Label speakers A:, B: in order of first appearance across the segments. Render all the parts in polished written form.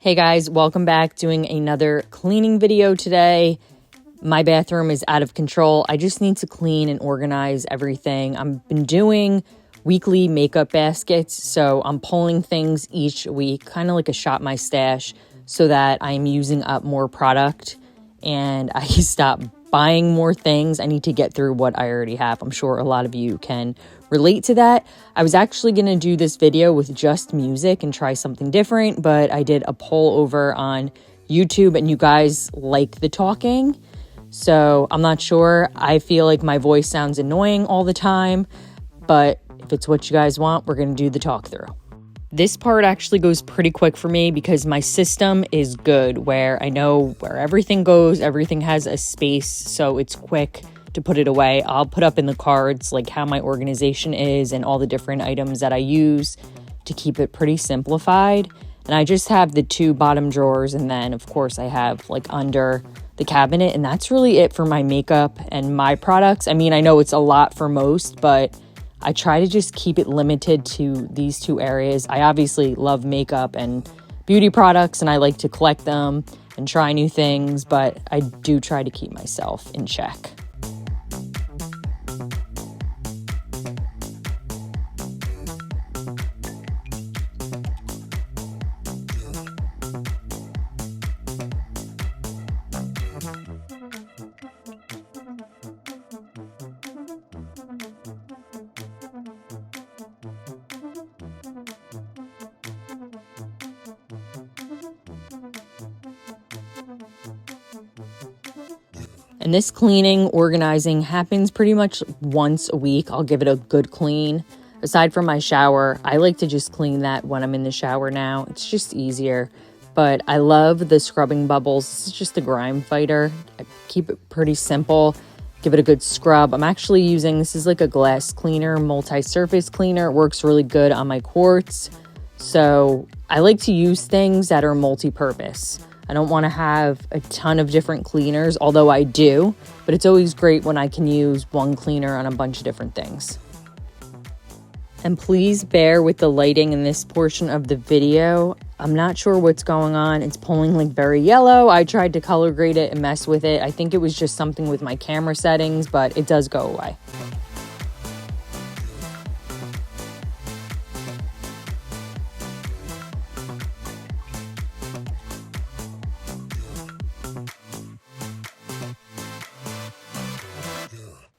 A: Hey guys, welcome back. Doing another cleaning video today. My bathroom is out of control. I just need to clean and organize everything. I've been doing weekly makeup baskets, so I'm pulling things each week, kind of like a shop my stash, so that I'm using up more product and I stop buying more things. I need to get through what I already have. I'm sure a lot of you can relate to that. I was actually going to do this video with just music and try something different, but I did a poll over on YouTube and you guys like the talking. So I'm not sure. I feel like my voice sounds annoying all the time, but if it's what you guys want, we're going to do the talk through. This part actually goes pretty quick for me because my system is good where I know where everything goes, everything has a space, so it's quick to put it away. I'll put up in the cards like how my organization is and all the different items that I use to keep it pretty simplified. And I just have the two bottom drawers, and then of course I have like under the cabinet, and that's really it for my makeup and my products. I mean, I know it's a lot for most, but I try to just keep it limited to these two areas. I obviously love makeup and beauty products, and I like to collect them and try new things, but I do try to keep myself in check. And this cleaning, organizing happens pretty much once a week. I'll give it a good clean. Aside from my shower, I like to just clean that when I'm in the shower now. It's just easier. But I love the scrubbing bubbles. This is just a grime fighter. I keep it pretty simple. Give it a good scrub. I'm actually using, this is like a glass cleaner, multi-surface cleaner. It works really good on my quartz. So I like to use things that are multi-purpose. I don't want to have a ton of different cleaners, although I do, but it's always great when I can use one cleaner on a bunch of different things. And please bear with the lighting in this portion of the video. I'm not sure what's going on. It's pulling like very yellow. I tried to color grade it and mess with it. I think it was just something with my camera settings, but it does go away.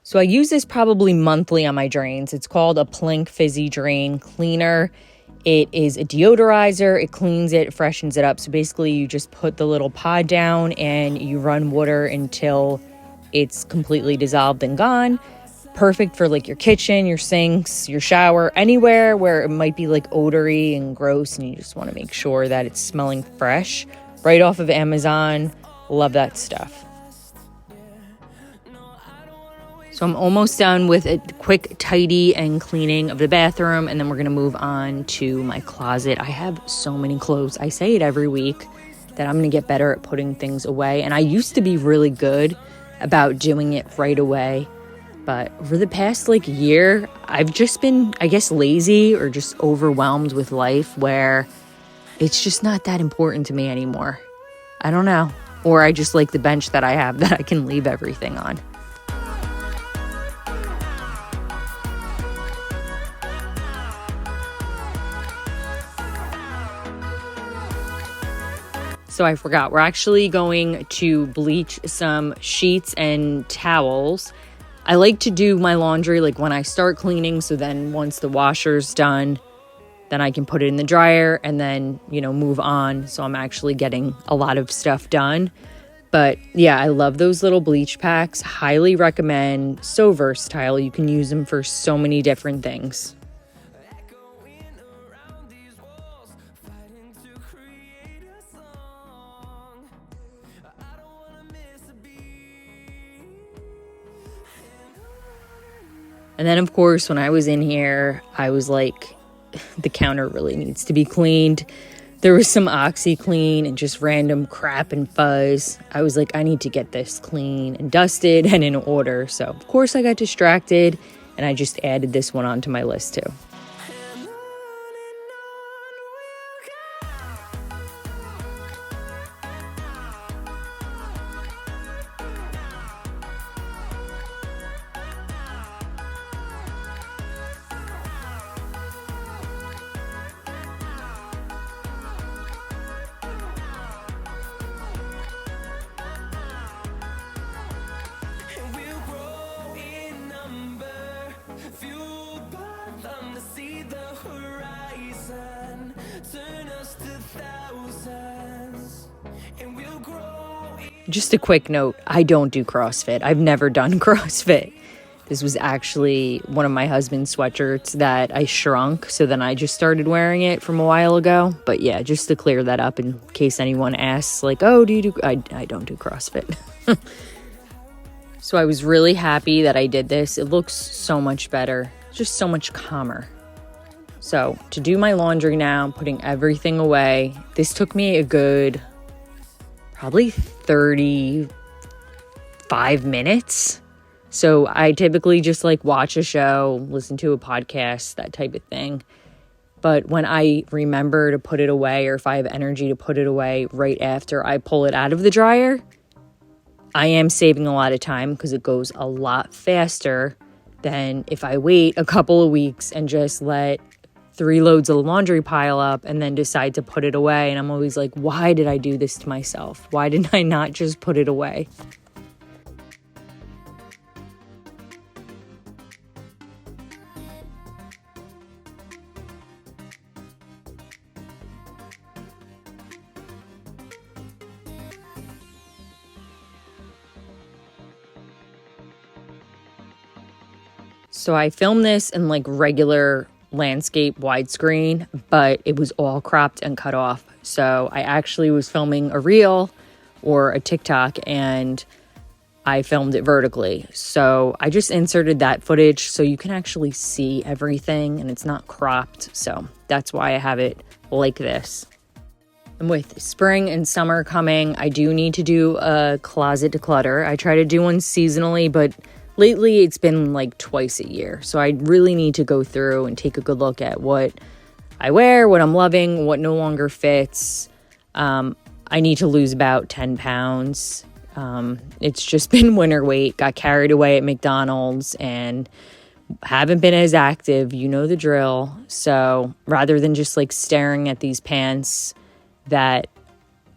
A: So I use this probably monthly on my drains. It's called a Plink Fizzy Drain Cleaner. It is a deodorizer. It cleans it, freshens it up. So basically you just put the little pod down and you run water until it's completely dissolved and gone. Perfect for like your kitchen, your sinks, your shower, anywhere where it might be like odory and gross and you just want to make sure that it's smelling fresh. Right off of Amazon. Love that stuff. So I'm almost done with a quick tidy and cleaning of the bathroom, and then we're going to move on to my closet. I have so many clothes. I say it every week that I'm going to get better at putting things away, and I used to be really good about doing it right away, but over the past like year, I've just been, I guess, lazy or just overwhelmed with life where it's just not that important to me anymore. I don't know. Or I just like the bench that I have that I can leave everything on. So I forgot, we're actually going to bleach some sheets and towels. I like to do my laundry like when I start cleaning, so then once the washer's done, then I can put it in the dryer and then, move on. So I'm actually getting a lot of stuff done. But yeah, I love those little bleach packs. Highly recommend. So versatile. You can use them for so many different things. And then, of course, when I was in here, I was like, the counter really needs to be cleaned. There was some OxyClean and just random crap and fuzz. I was like, I need to get this clean and dusted and in order. So, of course, I got distracted and I just added this one onto my list too. Just a quick note, I don't do CrossFit. I've never done CrossFit. This was actually one of my husband's sweatshirts that I shrunk, so then I just started wearing it from a while ago. But yeah, just to clear that up in case anyone asks, like, oh, do you do... I don't do CrossFit. So I was really happy that I did this. It looks so much better, just so much calmer. So to do my laundry now, putting everything away, this took me a good, probably 35 minutes. So I typically just like watch a show, listen to a podcast, that type of thing. But when I remember to put it away, or if I have energy to put it away right after I pull it out of the dryer, I am saving a lot of time because it goes a lot faster than if I wait a couple of weeks and just let 3 loads of laundry pile up and then decide to put it away. And I'm always like, why did I do this to myself? Why didn't I not just put it away? So I filmed this in like regular landscape widescreen, but it was all cropped and cut off. So I actually was filming a reel or a TikTok and I filmed it vertically. So I just inserted that footage so you can actually see everything and it's not cropped. So that's why I have it like this. And with spring and summer coming, I do need to do a closet declutter. I try to do one seasonally, but lately it's been like twice a year. So I really need to go through and take a good look at what I wear, what I'm loving, what no longer fits. I need to lose about 10 pounds. It's just been winter weight, got carried away at McDonald's and haven't been as active, you know the drill. So rather than just like staring at these pants that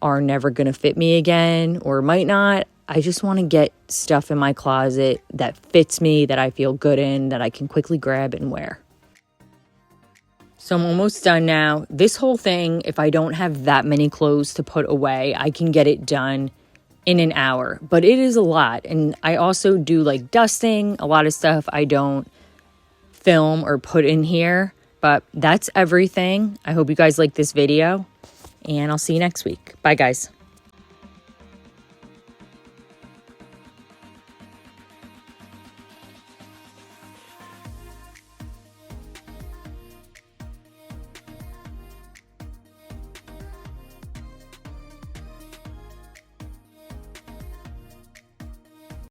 A: are never gonna fit me again or might not, I just want to get stuff in my closet that fits me, that I feel good in, that I can quickly grab and wear. So I'm almost done now. This whole thing, if I don't have that many clothes to put away, I can get it done in an hour. But it is a lot. And I also do like dusting, a lot of stuff I don't film or put in here. But that's everything. I hope you guys like this video. And I'll see you next week. Bye, guys.